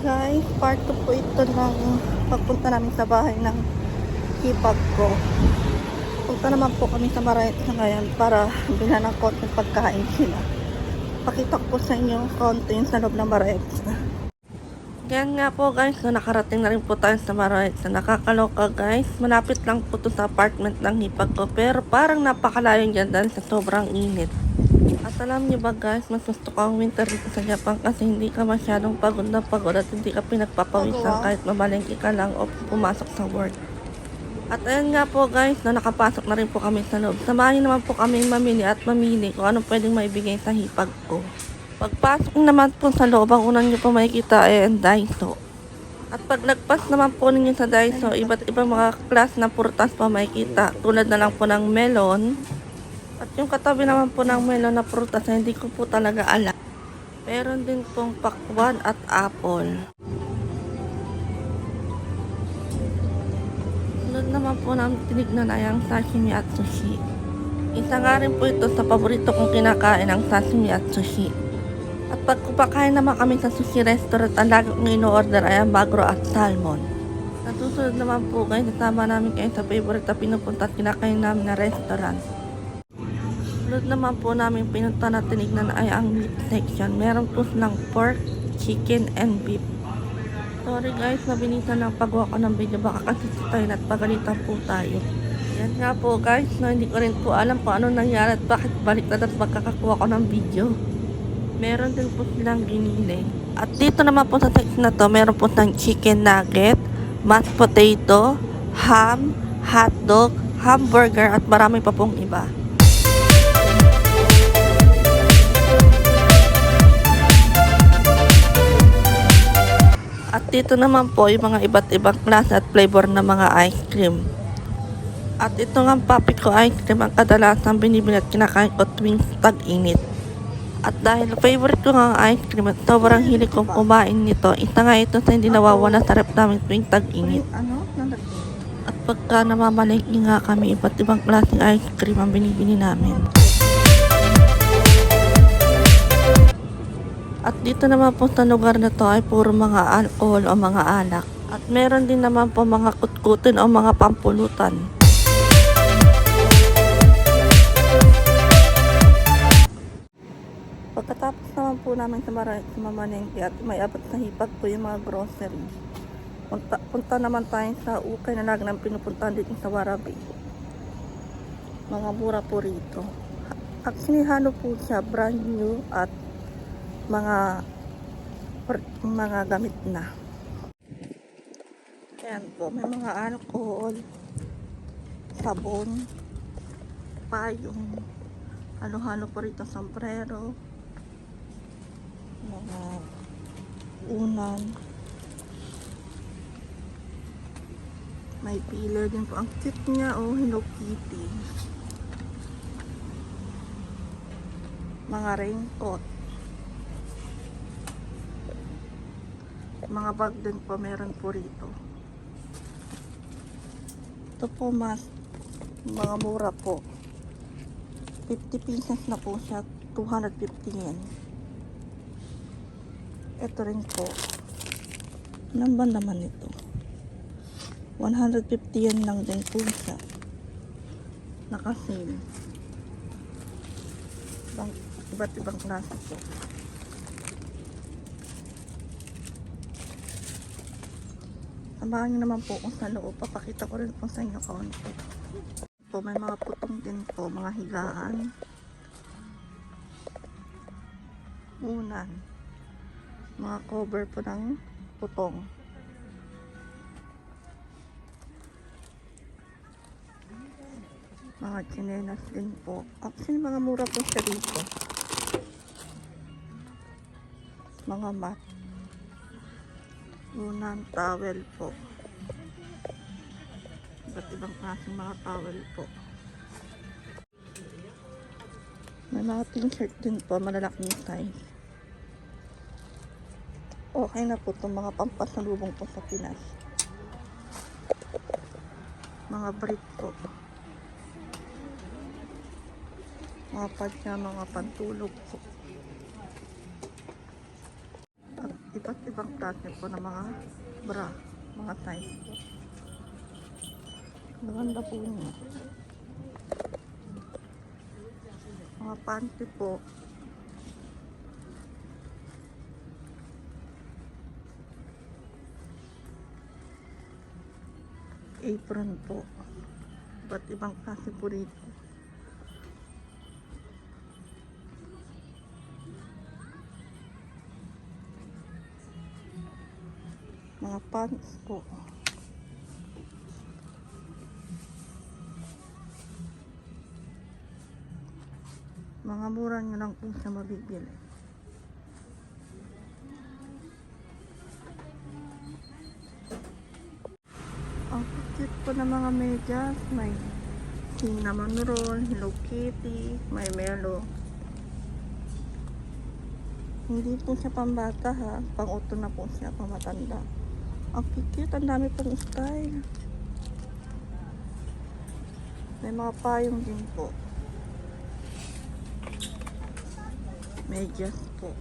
Guys, part 2 po ito ng pagpunta namin sa bahay ng hipag ko. Punta naman po kami sa Maraet na ngayon para bilhan ng konting pagkain sila. Pakita ko po sa inyo konti sa loob ng Maraet. Yan nga po guys, nakarating na rin po tayo sa Maraet. Nakakaloka guys, malapit lang po to sa apartment ng hipag ko, pero parang napakalayo dyan dahil sa sobrang init. At alam niyo ba guys, mas gusto ko ang winter dito sa Japan kasi hindi ka masyadong pagod na pagod at hindi ka pinagpapawisan kahit mamalengke ka lang o pumasok sa work. At ayan nga po guys, nakapasok na rin po kami sa loob. Samahin naman po kami mamili at mamili kung anong pwedeng maibigay sa hipag ko. Pagpasok naman po sa loob, ang unang niyo po makikita ay ang Daiso. At pag nagpas naman po ninyo sa Daiso, iba't ibang mga klas na prutas po makikita. Tulad na lang po ng melon. At yung katabi naman po ng melon na prutas na hindi ko po talaga alam. Meron din pong pakwan at apple. Sunod naman po namin tinignan ay ang sashimi at sushi. Isa nga rin po ito sa paborito kong kinakain, ang sashimi at sushi. At pag kumakain naman kami sa sushi restaurant, ang lagi kong ino-order ay ang magro at salmon. Sa susunod naman po guys, nasama namin kayo sa favorite na pinupunta at kinakain namin na restaurant. Sunod naman po namin pinunta na tinignan ay ang meat section. Meron po silang pork, chicken, and beef. Sorry guys, nabinisan lang paggawa ko ng video. Baka kasi tayo at pagalitan po tayo. Yan nga po guys, no, hindi ko rin po alam kung ano nangyari at bakit baliktad at magkakakuha ko ng video. Meron din po silang ginili. At dito naman po sa section na to, meron po silang chicken nugget, mashed potato, ham, hotdog, hamburger at marami pa pong iba. At dito naman po yung mga iba't ibang klase at flavor ng mga ice cream. At ito nga papi ko ice cream ang kadalasan binibili at kinakain ko tuwing tag-init. At dahil favorite ko nga ang ice cream at sobrang hilig kong kumain nito, isa nga ito sa hindi nawawala sa rep namin tuwing tag-init. At pagka namamalengke nga kami, iba't ibang klaseng ice cream ang binibili namin. At dito naman po sa lugar na to ay puro mga alcohol o mga alak. At meron din naman po mga kutkutin o mga pampulutan. Pagkatapos naman po namin sa mamalengke at may abot sa hipag po yung mga grocery. Punta naman tayo sa ukay na lagi nang pinupuntahan dito sa Warabi. Mga mura po rito. Actually, halo po siya, brand new at mga gamit na. Ayan po, may mga alcohol, sabon, payong, halo-halo po rito, sombrero, mga unan, may pillar din po. Ang cute niya, oh, Hello Kitty. Mga raincoat, mga bag din po meron po rito. Ito po mas mga mura po, 50 pieces na po siya, 250 yen. Ito rin po, ilan ba naman ito, 150 yen lang din po siya, naka-sale. Iba't ibang klase po. Samahan nyo naman po kung sa loob. Papakita ko rin po sa inyo kaunti. Po, may mga putong din po, mga higaan, unan, mga cover po ng putong. Mga tsinelas din po. Actually, mga mura po siya dito. Mga mat. Unan, towel po. Iba't ibang klaseng mga towel po. May mga t-shirt din po, malalaking size. Okay na po itong mga pampasalubong po sa Pinas. Mga brief po. mga pad niya, mga pantulog po. At At ibang klase po ng mga bra, mga size po. Maganda po niya. Mga panty po. Apron po. Ba't ibang klase po rito. Mga pants po. Mga mura nyo lang po siya mabibili. Ang cute po ng mga medyas. May cinnamon roll, Hello Kitty, may Melo. Hindi po siya pambata ha. Pang-uto na po siya, pang matanda. Ang cute, ang dami pong style. May mga payong din po. Medyas po.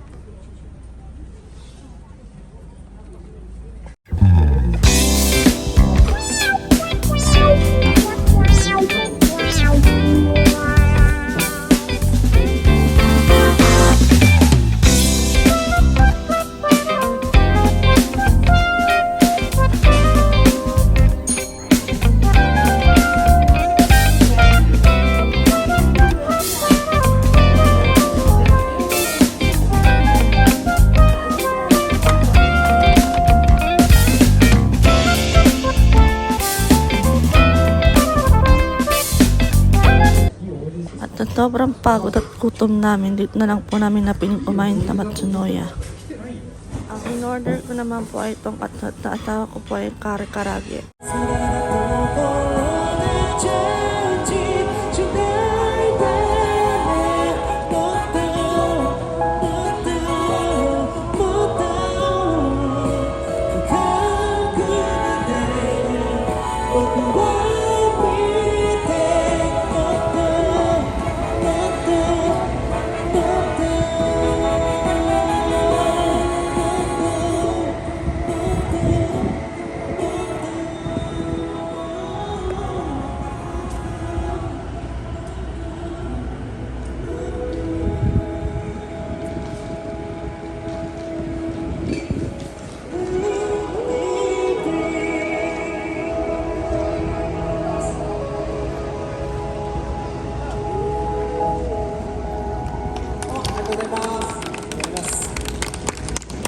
At sa sobrang pagod at gutom namin, dito na lang po namin napiling kumain sa Matsunoya. Ang in-order ko naman po ay itong at sa asawa ko po ay kare karage.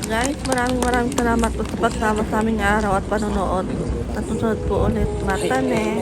Guys, maraming salamat po sa pagsama sa aming araw at panonood. Sa susunod po ulit. Matane!